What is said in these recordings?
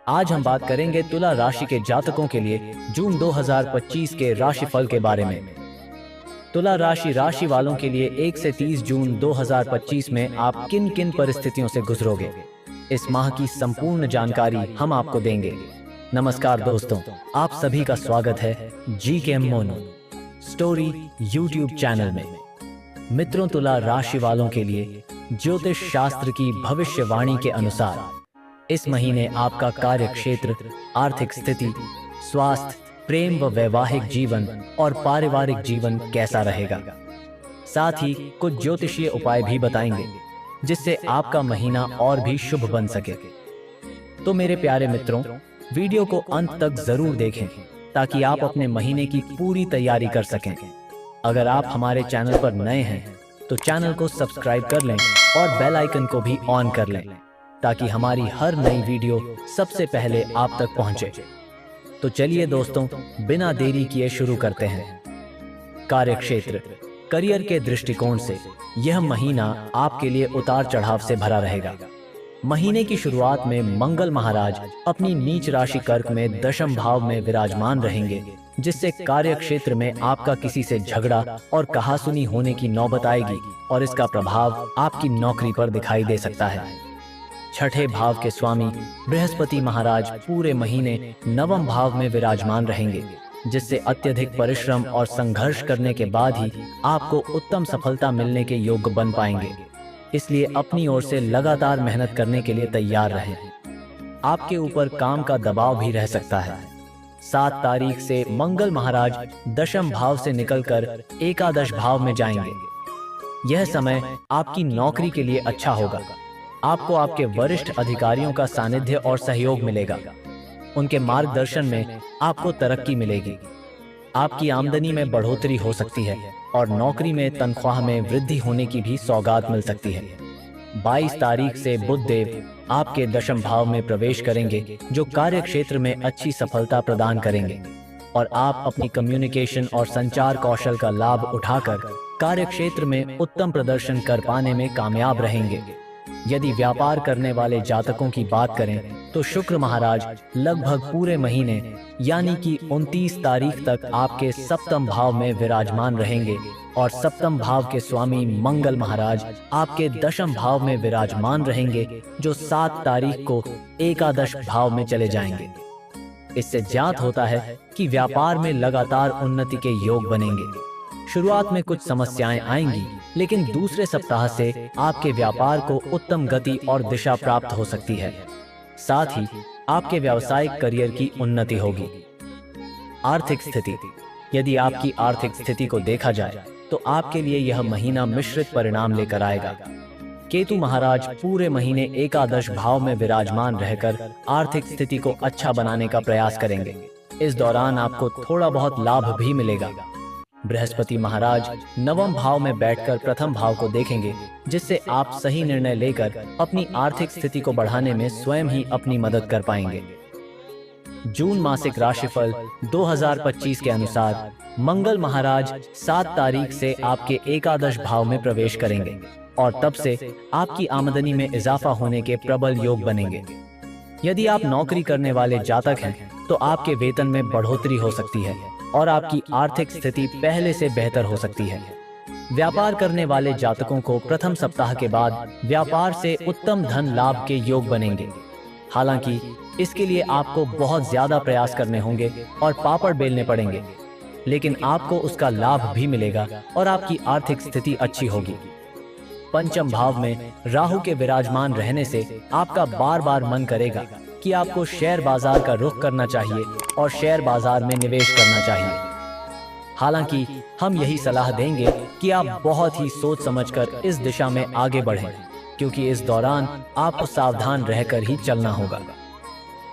आज हम बात करेंगे तुला राशि के जातकों के लिए जून 2025 के राशिफल के बारे में। तुला राशि वालों के लिए 1 से 30 जून 2025 में आप किन किन परिस्थितियों से गुजरोगे, इस माह की संपूर्ण जानकारी हम आपको देंगे। नमस्कार दोस्तों, आप सभी का स्वागत है GKM mono story YouTube channel में। मित्रों, तुला राशि वालों के लिए ज्योतिष शास्त्र की भविष्यवाणी के अनुसार इस महीने आपका कार्य क्षेत्र, आर्थिक स्थिति, स्वास्थ्य, प्रेम व वैवाहिक जीवन और पारिवारिक जीवन कैसा रहेगा। साथ ही कुछ ज्योतिषीय उपाय भी बताएंगे जिससे आपका महीना और भी शुभ बन सके। तो मेरे प्यारे मित्रों, वीडियो को अंत तक जरूर देखें ताकि आप अपने महीने की पूरी तैयारी कर सकें। अगर आप हमारे चैनल पर नए हैं तो चैनल को सब्सक्राइब कर लें और बेल आइकन को भी ऑन कर लें ताकि हमारी हर नई वीडियो सबसे पहले आप तक पहुंचे। तो चलिए दोस्तों, बिना देरी किए शुरू करते हैं। कार्यक्षेत्र, करियर के दृष्टिकोण से यह महीना आपके लिए उतार चढ़ाव से भरा रहेगा। महीने की शुरुआत में मंगल महाराज अपनी नीच राशि कर्क में दशम भाव में विराजमान रहेंगे, जिससे कार्य क्षेत्र में आपका किसी से झगड़ा और कहासुनी होने की नौबत आएगी और इसका प्रभाव आपकी नौकरी पर दिखाई दे सकता है। छठे भाव के स्वामी बृहस्पति महाराज पूरे महीने नवम भाव में विराजमान रहेंगे, जिससे अत्यधिक परिश्रम और संघर्ष करने के बाद ही आपको उत्तम सफलता मिलने के योग्य बन पाएंगे। इसलिए अपनी ओर से लगातार मेहनत करने के लिए तैयार रहें। आपके ऊपर काम का दबाव भी रह सकता है। 7 तारीख से मंगल महाराज दशम भाव से निकलकर एकादश भाव में जाएंगे। यह समय आपकी नौकरी के लिए अच्छा होगा। आपको आपके वरिष्ठ अधिकारियों का सानिध्य और सहयोग मिलेगा। उनके मार्गदर्शन में आपको तरक्की मिलेगी। आपकी आमदनी में बढ़ोतरी हो सकती है और नौकरी में तनख्वाह में वृद्धि होने की भी सौगात मिल सकती है। 22 तारीख से बुध देव आपके दशम भाव में प्रवेश करेंगे, जो कार्य क्षेत्र में अच्छी सफलता प्रदान करेंगे और आप अपनी कम्युनिकेशन और संचार कौशल का लाभ उठाकर कार्य क्षेत्र में उत्तम प्रदर्शन कर पाने में कामयाब रहेंगे। यदि व्यापार करने वाले जातकों की बात करें तो शुक्र महाराज लगभग पूरे महीने यानी कि 29 तारीख तक आपके सप्तम भाव में विराजमान रहेंगे और सप्तम भाव के स्वामी मंगल महाराज आपके दशम भाव में विराजमान रहेंगे, जो 7 तारीख को एकादश भाव में चले जाएंगे। इससे ज्ञात होता है कि व्यापार में लगातार उन्नति के योग बनेंगे। शुरुआत में कुछ समस्याएं आएंगी, लेकिन दूसरे सप्ताह से आपके व्यापार को उत्तम गति और दिशा प्राप्त हो सकती है। साथ ही आपके व्यावसायिक करियर की उन्नति होगी। आर्थिक स्थिति, यदि आपकी आर्थिक स्थिति को देखा जाए तो आपके लिए यह महीना मिश्रित परिणाम लेकर आएगा। केतु महाराज पूरे महीने एकादश भाव में विराजमान रहकर आर्थिक स्थिति को अच्छा बनाने का प्रयास करेंगे। इस दौरान आपको थोड़ा बहुत लाभ भी मिलेगा। बृहस्पति महाराज नवम भाव में बैठकर प्रथम भाव को देखेंगे, जिससे आप सही निर्णय लेकर अपनी आर्थिक स्थिति को बढ़ाने में स्वयं ही अपनी मदद कर पाएंगे। जून मासिक राशिफल 2025 के अनुसार मंगल महाराज 7 तारीख से आपके एकादश भाव में प्रवेश करेंगे और तब से आपकी आमदनी में इजाफा होने के प्रबल योग बनेंगे। यदि आप नौकरी करने वाले जातक हैं तो आपके वेतन में बढ़ोतरी हो सकती है और आपकी आर्थिक स्थिति पहले से बेहतर हो सकती है। व्यापार करने वाले जातकों को प्रथम सप्ताह के बाद व्यापार से उत्तम धन लाभ के योग बनेंगे। हालांकि इसके लिए आपको बहुत ज्यादा प्रयास करने होंगे और पापड़ बेलने पड़ेंगे, लेकिन आपको उसका लाभ भी मिलेगा और आपकी आर्थिक स्थिति अच्छी होगी। पंचम भाव में राहु के विराजमान रहने से आपका बार बार मन करेगा कि आपको शेयर बाजार का रुख करना चाहिए और शेयर बाजार में निवेश करना चाहिए। हालांकि हम यही सलाह देंगे कि आप बहुत ही सोच समझकर इस दिशा में आगे बढ़ें, क्योंकि इस दौरान आपको सावधान रहकर ही चलना होगा।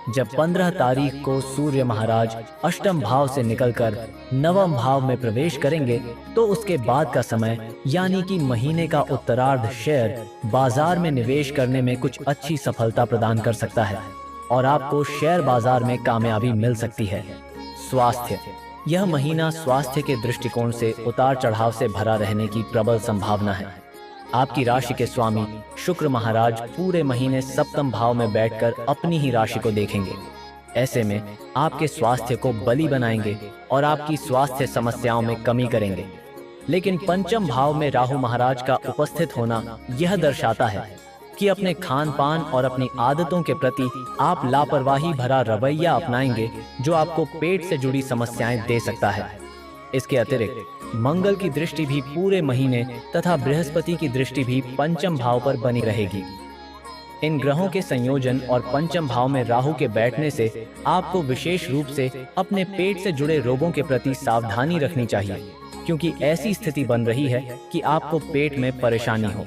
जब 15 तारीख को सूर्य महाराज अष्टम भाव से निकलकर नवम भाव में प्रवेश करेंगे, तो उसके बाद का समय यानी कि महीने का उत्तरार्ध शेयर बाजार में निवेश करने में कुछ अच्छी सफलता प्रदान कर सकता है और आपको शेयर बाजार में कामयाबी मिल सकती है। स्वास्थ्य, यह महीना स्वास्थ्य के दृष्टिकोण से उतार चढ़ाव से भरा रहने की प्रबल संभावना है। आपकी राशि के स्वामी शुक्र महाराज पूरे महीने सप्तम भाव में बैठकर अपनी ही राशि को देखेंगे। ऐसे में आपके स्वास्थ्य को बली बनाएंगे और आपकी स्वास्थ्य समस्याओं में कमी करेंगे। लेकिन पंचम भाव में राहु महाराज का उपस्थित होना यह दर्शाता है कि अपने खान पान और अपनी आदतों के प्रति आप लापरवाही भरा रवैया अपनाएंगे, जो आपको पेट से जुड़ी समस्याएं दे सकता है। इसके अतिरिक्त मंगल की दृष्टि भी पूरे महीने तथा बृहस्पति की दृष्टि भी पंचम भाव पर बनी रहेगी। इन ग्रहों के संयोजन और पंचम भाव में राहु के बैठने से आपको विशेष रूप से अपने पेट से जुड़े रोगों के प्रति सावधानी रखनी चाहिए, क्योंकि ऐसी स्थिति बन रही है कि आपको पेट में परेशानी हो।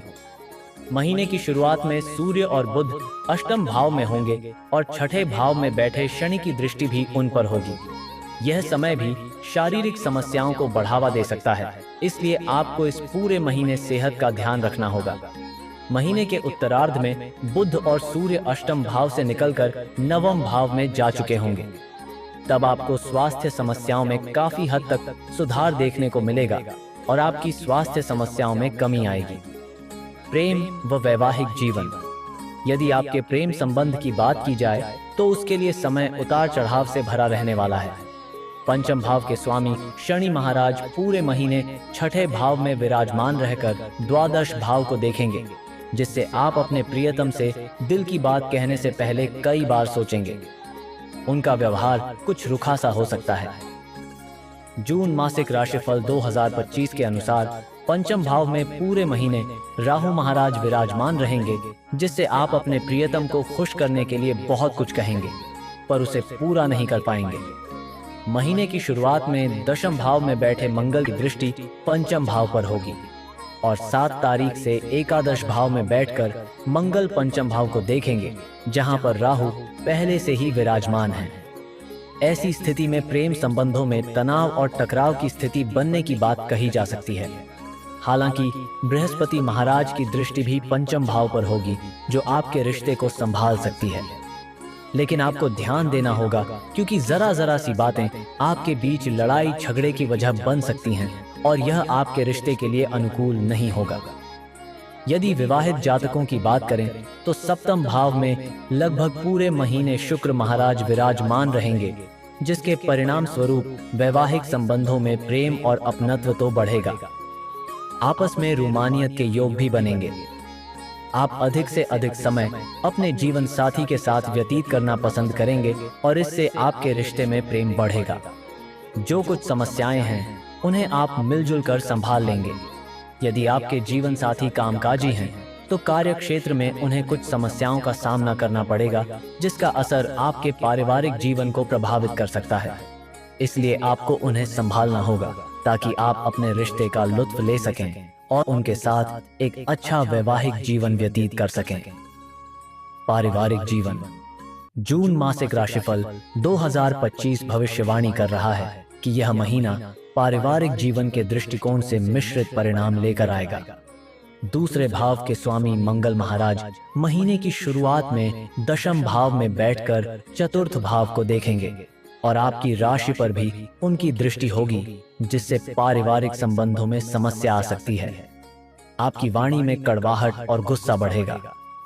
महीने की शुरुआत में सूर्य और बुध अष्टम भाव में होंगे और छठे भाव में बैठे शनि की दृष्टि भी उन पर होगी। यह समय भी शारीरिक समस्याओं को बढ़ावा दे सकता है, इसलिए आपको इस पूरे महीने सेहत का ध्यान रखना होगा। महीने के उत्तरार्ध में बुध और सूर्य अष्टम भाव से निकलकर नवम भाव में जा चुके होंगे। तब आपको स्वास्थ्य समस्याओं में काफी हद तक सुधार देखने को मिलेगा और आपकी स्वास्थ्य समस्याओं में कमी आएगी। प्रेम व वैवाहिक जीवन। यदि आपके प्रेम संबंध की बात की जाए तो उसके लिए समय उतार चढ़ाव से भरा रहने वाला है। पंचम भाव के स्वामी शनि महाराज पूरे महीने छठे भाव में विराजमान रहकर द्वादश भाव को देखेंगे, जिससे आप अपने प्रियतम से दिल की बात कहने से पहले कई बार सोचेंगे। उनका व्यवहार कुछ रुखा सा हो सकता है। जून मासिक राशिफल 2025 के अनुसार पंचम भाव में पूरे महीने राहु महाराज विराजमान रहेंगे, जिससे आप अपने प्रियतम को खुश करने के लिए बहुत कुछ कहेंगे, पर उसे पूरा नहीं कर पाएंगे। महीने की शुरुआत में दशम भाव में बैठे मंगल की दृष्टि पंचम भाव पर होगी और 7 तारीख से एकादश भाव में बैठकर मंगल पंचम भाव को देखेंगे, जहां पर राहु पहले से ही विराजमान है। ऐसी स्थिति में प्रेम संबंधों में तनाव और टकराव की स्थिति बनने की बात कही जा सकती है। हालांकि बृहस्पति महाराज की दृष्टि भी पंचम भाव पर होगी, जो आपके रिश्ते को संभाल सकती है। लेकिन आपको ध्यान देना होगा, क्योंकि जरा सी बातें आपके बीच लड़ाई झगड़े की वजह बन सकती हैं और यह आपके रिश्ते के लिए अनुकूल नहीं होगा। यदि विवाहित जातकों की बात करें तो सप्तम भाव में लगभग पूरे महीने शुक्र महाराज विराजमान रहेंगे, जिसके परिणाम स्वरूप वैवाहिक संबंधों में प्रेम और अपनत्व तो बढ़ेगा। आपस में रूमानियत के योग भी बनेंगे। आप अधिक से अधिक समय अपने जीवन साथी के साथ व्यतीत करना पसंद करेंगे और इससे आपके रिश्ते में प्रेम बढ़ेगा। जो कुछ समस्याएं हैं उन्हें आप मिलजुल कर संभाल लेंगे। यदि आपके जीवन साथी कामकाजी हैं तो कार्य क्षेत्र में उन्हें कुछ समस्याओं का सामना करना पड़ेगा, जिसका असर आपके पारिवारिक जीवन को प्रभावित कर सकता है। इसलिए आपको उन्हें संभालना होगा ताकि आप अपने रिश्ते का लुत्फ ले सकें और उनके साथ एक अच्छा वैवाहिक जीवन व्यतीत कर सकें। पारिवारिक जीवन। जून मासिक राशिफल 2025 भविष्यवाणी कर रहा है कि यह महीना पारिवारिक जीवन के दृष्टिकोण से मिश्रित परिणाम लेकर आएगा। दूसरे भाव के स्वामी मंगल महाराज महीने की शुरुआत में दशम भाव में बैठकर चतुर्थ भाव को देखेंगे और आपकी राशि पर भी उनकी दृष्टि होगी, जिससे पारिवारिक संबंधों में समस्या आ सकती है। आपकी वाणी में कड़वाहट और गुस्सा बढ़ेगा।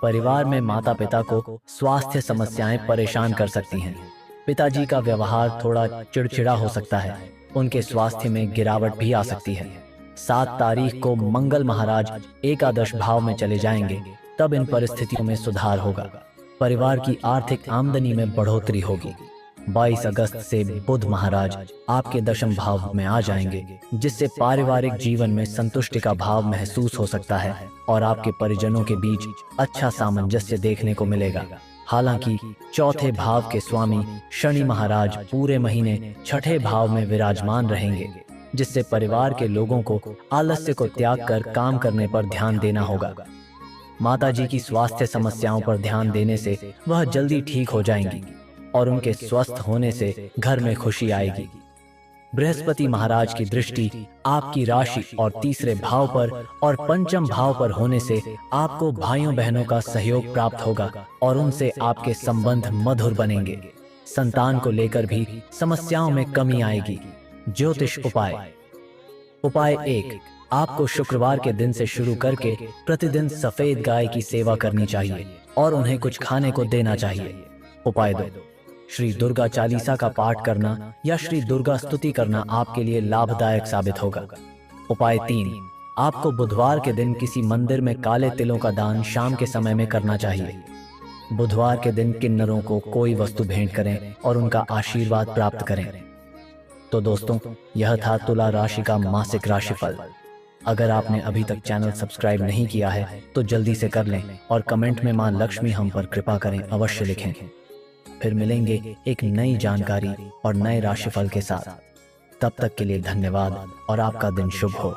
परिवार में माता पिता को स्वास्थ्य समस्याएं परेशान कर सकती हैं। पिताजी का व्यवहार थोड़ा चिड़चिड़ा हो सकता है। उनके स्वास्थ्य में गिरावट भी आ सकती है। 7 तारीख को मंगल महाराज एकादश भाव में चले जाएंगे, तब इन परिस्थितियों में सुधार होगा। परिवार की आर्थिक आमदनी में बढ़ोतरी होगी। 22 अगस्त से बुध महाराज आपके दशम भाव में आ जाएंगे, जिससे पारिवारिक जीवन में संतुष्टि का भाव महसूस हो सकता है और आपके परिजनों के बीच अच्छा सामंजस्य देखने को मिलेगा। हालांकि चौथे भाव के स्वामी शनि महाराज पूरे महीने छठे भाव में विराजमान रहेंगे, जिससे परिवार के लोगों को आलस्य को त्याग कर काम करने पर ध्यान देना होगा। माताजी की स्वास्थ्य समस्याओं पर ध्यान देने से वह जल्दी ठीक हो जाएंगी और उनके स्वस्थ होने से घर में खुशी आएगी। बृहस्पति महाराज की दृष्टि आपकी राशि और तीसरे भाव पर और पंचम भाव पर होने से आपको भाइयों बहनों का सहयोग प्राप्त होगा और उनसे आपके संबंध मधुर बनेंगे। संतान को लेकर भी समस्याओं में कमी आएगी। ज्योतिष उपाय। उपाय 1, आपको शुक्रवार के दिन से शुरू करके प्रतिदिन सफेद गाय की सेवा करनी चाहिए और उन्हें कुछ खाने को देना चाहिए। उपाय 2, श्री दुर्गा चालीसा का पाठ करना या श्री दुर्गा स्तुति करना आपके लिए लाभदायक साबित होगा। उपाय 3, आपको बुधवार के दिन किसी मंदिर में काले तिलों का दान शाम के समय में करना चाहिए। बुधवार के दिन किन्नरों को कोई वस्तु भेंट करें और उनका आशीर्वाद प्राप्त करें। तो दोस्तों, यह था तुला राशि का मासिक राशिफल। अगर आपने अभी तक चैनल सब्सक्राइब नहीं किया है तो जल्दी से कर लें और कमेंट में मां लक्ष्मी हम पर कृपा करें अवश्य लिखें। फिर मिलेंगे एक नई जानकारी और नए राशिफल के साथ। तब तक के लिए धन्यवाद और आपका दिन शुभ हो।